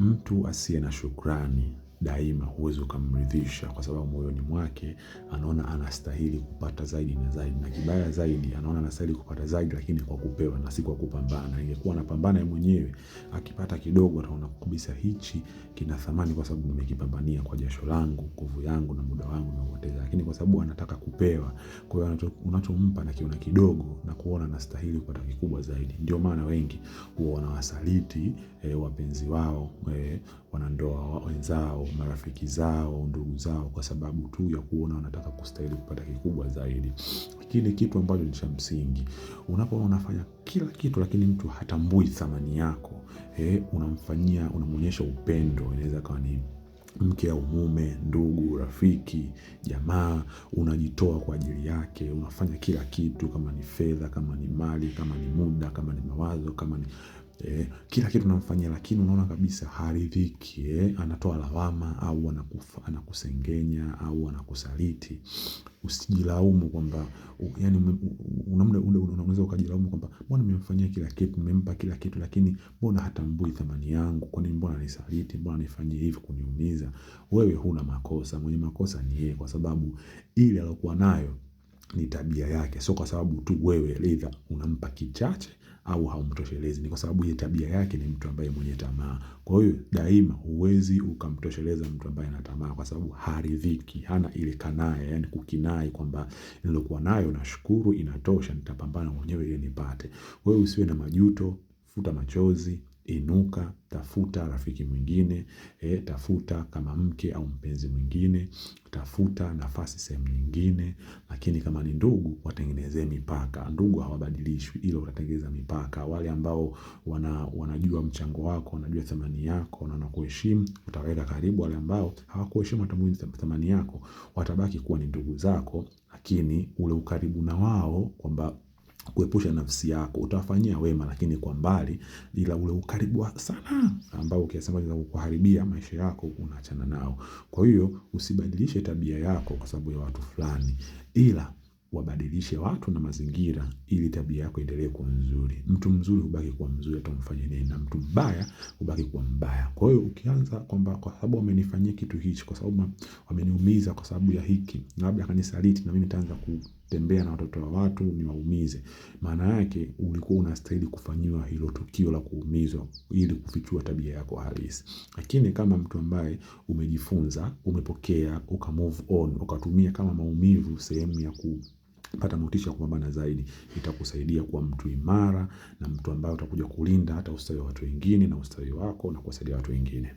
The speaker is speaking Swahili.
Mtu asiye na shukrani daima huwezi ukamridhisha, kwa sababu moyoni mwake anaona anastahili kupata zaidi na zaidi, na kibaya zaidi anaona anastahili kupata zaidi lakini kwa kupewa na si kwa kupambana. Ingekuwa anapambana yeye mwenyewe, akipata kidogo ataona kabisa hichi kina thamani kwa sababu nimekipambania kwa jasho langu, nguvu yangu na muda wangu nimeupoteza. Lakini kwa sababu anataka kupewa, kwa hiyo unachompa anakiona kidogo na kuona anastahili kupata kikubwa zaidi. Ndio maana wengi huwa wanawasaliti wapenzi wao, wanandoa wenzao, marafiki zao, ndugu zao, kwa sababu tu ya kuona wanataka kustahili kupata kikubwa zaidi. Lakini kitu ambacho ni cha msingi, unapoona unafanya kila kitu lakini mtu hatambui thamani yako, unamfanyia, unamuonyesha upendo, inaweza kuwa ni mke au mume, ndugu, rafiki, jamaa, unajitoa kwa ajili yake, unafanya kila kitu, kama ni fedha, kama ni mali, kama ni muda, kama ni mawazo, kama ni kila kitu unamfanyia, lakini unaona kabisa haridhiki, anatoa lawama au anakusengenya au anakusaliti. Usijilaumu kwamba yani unaweza ukajilaumu kwamba mbona nimemfanyia kila kitu, nimempa kila kitu, lakini mbona hatambui thamani yangu, kwani mbona anisaliti, mbona anifanyia hivi kuniumiza. Wewe huna makosa, mwenye makosa ni yeye, kwa sababu ile aliyokuwa nayo ni tabia yake, sio kwa sababu tu wewe aidha unampa kichache au haumtoshelezi. Ni kwa sababu ile tabia yake ni mtu ambaye mwenye tamaa. Kwa hiyo daima huwezi ukamtosheleza mtu ambaye ana tamaa, kwa sababu haridhiki, hana ile kanaya, yani kukinai kwamba nilokuwa nayo nashukuru inatosha, nitapambana mwenyewe ili nipate. Wewe usiwe na majuto, futa machozi, inuka, tafuta rafiki mwingine, tafuta kama mke au mpenzi mwingine, tafuta nafasi sehemu nyingine. Lakini kama ni ndugu, watengenezee mipaka. Ndugu hawabadilishwi, ila utatengeneza mipaka. Wale ambao wanajua mchango wako, wanajua thamani yako na wanakuheshimu, utaweka karibu. Wale ambao hawakuheshimu watambui thamani yako, watabaki kuwa ni ndugu zako, lakini ule ukaribu na wao, kwamba kuepusha nafsi yako, utawafanyia wema lakini kwa mbali, ila ule ukaribu sana ambao kiasi ambacho kukuharibia maisha yako unaachana nao. Kwa hiyo usibadilishe tabia yako kwa sababu ya watu fulani, ila wabadilishe watu na mazingira ili tabia yako iendelee kuwa nzuri. Mtu mzuri hubaki kuwa mzuri hata umfanyie nini, na mtu mbaya hubaki kuwa mbaya. Kwa hiyo ukianza kwamba kwa sababu wamenifanyia kitu hichi, kwa sababu wameniumiza kwa sababu ya hiki, labda kanisaliti na mimi nitaanza kutembea na watoto wa watu niwaumize, maana yake ulikuwa unastahili kufanyiwa hilo tukio la kuumizwa ili kufichua tabia yako halisi. Lakini kama mtu ambaye umejifunza, umepokea, uka move on, ukatumia kama maumivu sehemu ya kupata motisha kupambana zaidi, itakusaidia kuwa mtu imara na mtu ambaye utakuja kulinda hata ustawi wa watu wengine na ustawi wako na kuwasaidia watu wengine.